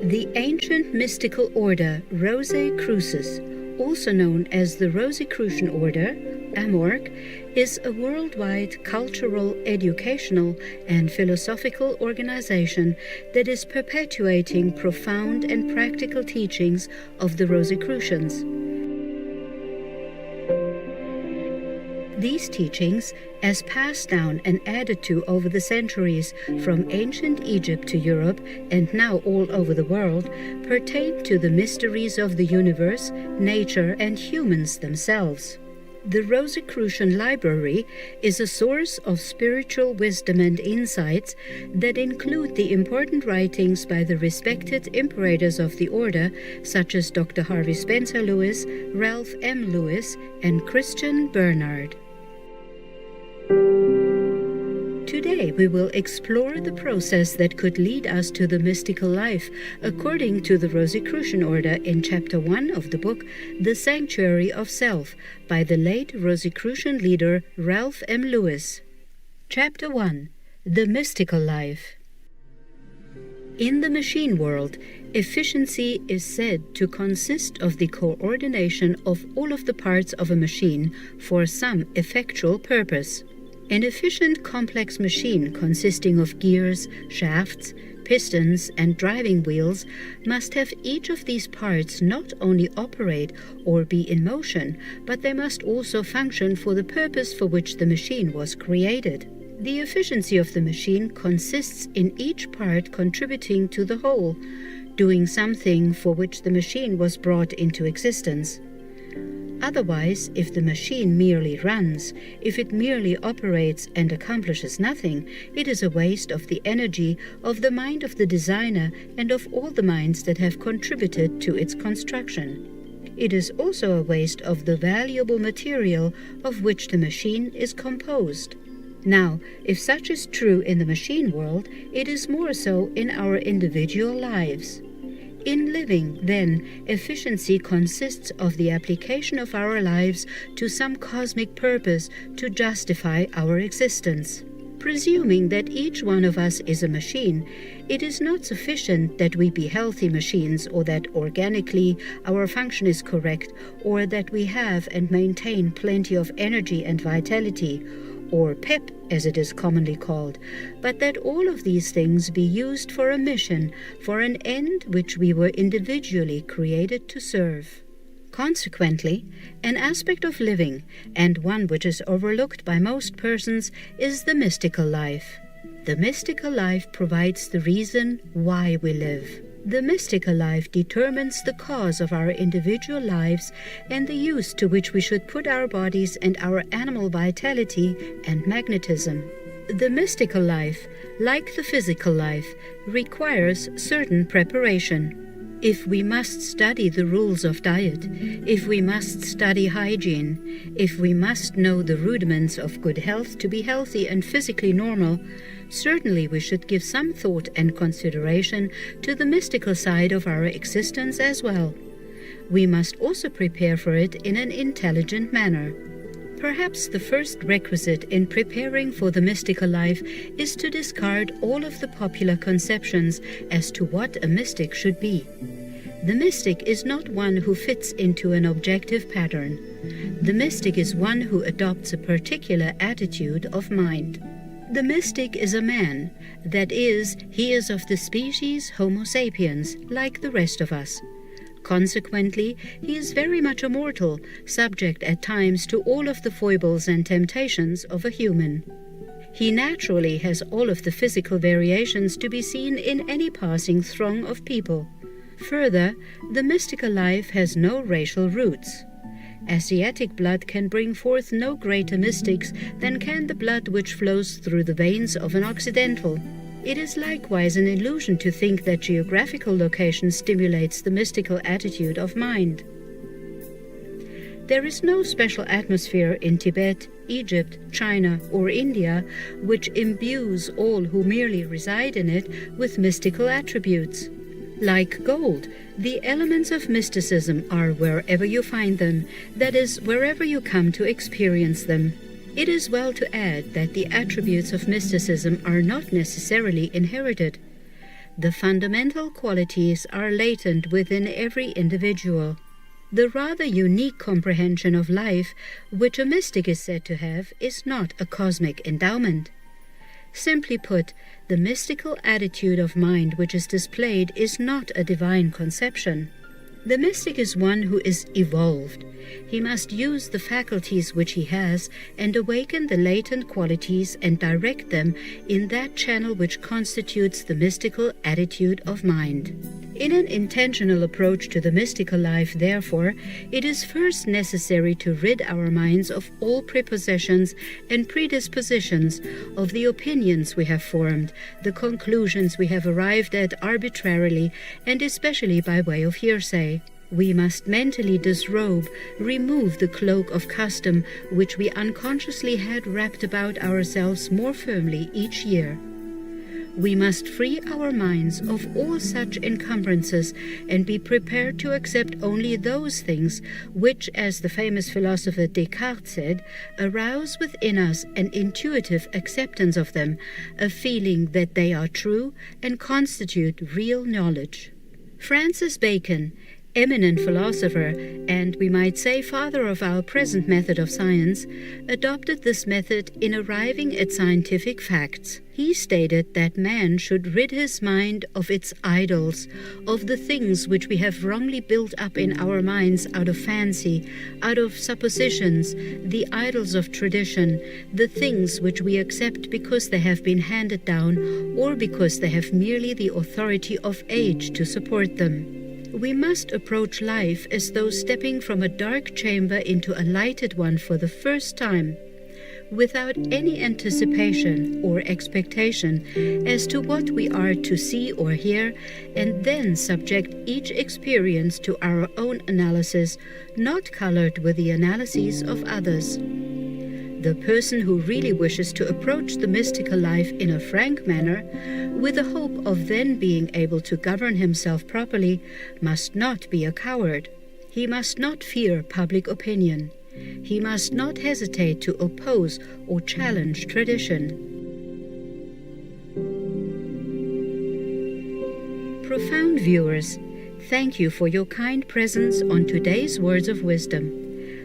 The ancient mystical order Rosicrucian, also known as the Rosicrucian order, AMORC, is a worldwide cultural, educational, and philosophical organization that is perpetuating profound and practical teachings of the Rosicrucians. These teachings, as passed down and added to over the centuries from ancient Egypt to Europe and now all over the world, pertain to the mysteries of the universe, nature, and humans themselves. The Rosicrucian Library is a source of spiritual wisdom and insights that include the important writings by the respected imperators of the order, such as Dr. Harvey Spencer Lewis, Ralph M. Lewis, and Christian Bernard. Today we will explore the process that could lead us to the mystical life according to the Rosicrucian order in Chapter 1 of the book The Sanctuary of Self by the late Rosicrucian leader Ralph M. Lewis. Chapter 1. The Mystical Life. In the machine world, efficiency is said to consist of the coordination of all of the parts of a machine for some effectual purpose. An efficient complex machine consisting of gears, shafts, pistons, and driving wheels must have each of these parts not only operate or be in motion, but they must also function for the purpose for which the machine was created. The efficiency of the machine consists in each part contributing to the whole, doing something for which the machine was brought into existence. Otherwise, if the machine merely runs, if it merely operates and accomplishes nothing, it is a waste of the energy of the mind of the designer and of all the minds that have contributed to its construction. It is also a waste of the valuable material of which the machine is composed. Now, if such is true in the machine world, it is more so in our individual lives. In living, then, efficiency consists of the application of our lives to some cosmic purpose to justify our existence. Presuming that each one of us is a machine, it is not sufficient that we be healthy machines or that organically our function is correct or that we have and maintain plenty of energy and vitality, or pep as it is commonly called, but that all of these things be used for a mission, for an end which we were individually created to serve. Consequently, an aspect of living, and one which is overlooked by most persons, is the mystical life. The mystical life provides the reason why we live. The mystical life determines the cause of our individual lives and the use to which we should put our bodies and our animal vitality and magnetism. The mystical life, like the physical life, requires certain preparation. If we must study the rules of diet, if we must study hygiene, if we must know the rudiments of good health to be healthy and physically normal, certainly we should give some thought and consideration to the mystical side of our existence as well. We must also prepare for it in an intelligent manner. Perhaps the first requisite in preparing for the mystical life is to discard all of the popular conceptions as to what a mystic should be. The mystic is not one who fits into an objective pattern. The mystic is one who adopts a particular attitude of mind. The mystic is a man, that is, he is of the species Homo sapiens, like the rest of us. Consequently, he is very much a mortal, subject at times to all of the foibles and temptations of a human. He naturally has all of the physical variations to be seen in any passing throng of people. Further, the mystical life has no racial roots. Asiatic blood can bring forth no greater mystics than can the blood which flows through the veins of an Occidental. It is likewise an illusion to think that geographical location stimulates the mystical attitude of mind. There is no special atmosphere in Tibet, Egypt, China, or India which imbues all who merely reside in it with mystical attributes. Like gold, the elements of mysticism are wherever you find them, that is, wherever you come to experience them. It is well to add that the attributes of mysticism are not necessarily inherited. The fundamental qualities are latent within every individual. The rather unique comprehension of life which a mystic is said to have is not a cosmic endowment. Simply put, the mystical attitude of mind which is displayed is not a divine conception. The mystic is one who is evolved. He must use the faculties which he has and awaken the latent qualities and direct them in that channel which constitutes the mystical attitude of mind. In an intentional approach to the mystical life, therefore, it is first necessary to rid our minds of all prepossessions and predispositions, of the opinions we have formed, the conclusions we have arrived at arbitrarily, and especially by way of hearsay. We must mentally disrobe, remove the cloak of custom which we unconsciously had wrapped about ourselves more firmly each year. We must free our minds of all such encumbrances and be prepared to accept only those things which, as the famous philosopher Descartes said, arouse within us an intuitive acceptance of them, a feeling that they are true and constitute real knowledge. Francis Bacon, eminent philosopher, and we might say father of our present method of science, adopted this method in arriving at scientific facts. He stated that man should rid his mind of its idols, of the things which we have wrongly built up in our minds out of fancy, out of suppositions, the idols of tradition, the things which we accept because they have been handed down or because they have merely the authority of age to support them. We must approach life as though stepping from a dark chamber into a lighted one for the first time, without any anticipation or expectation as to what we are to see or hear, and then subject each experience to our own analysis, not colored with the analyses of others. The person who really wishes to approach the mystical life in a frank manner, with the hope of then being able to govern himself properly, must not be a coward. He must not fear public opinion. He must not hesitate to oppose or challenge tradition. Profound viewers, thank you for your kind presence on today's Words of Wisdom.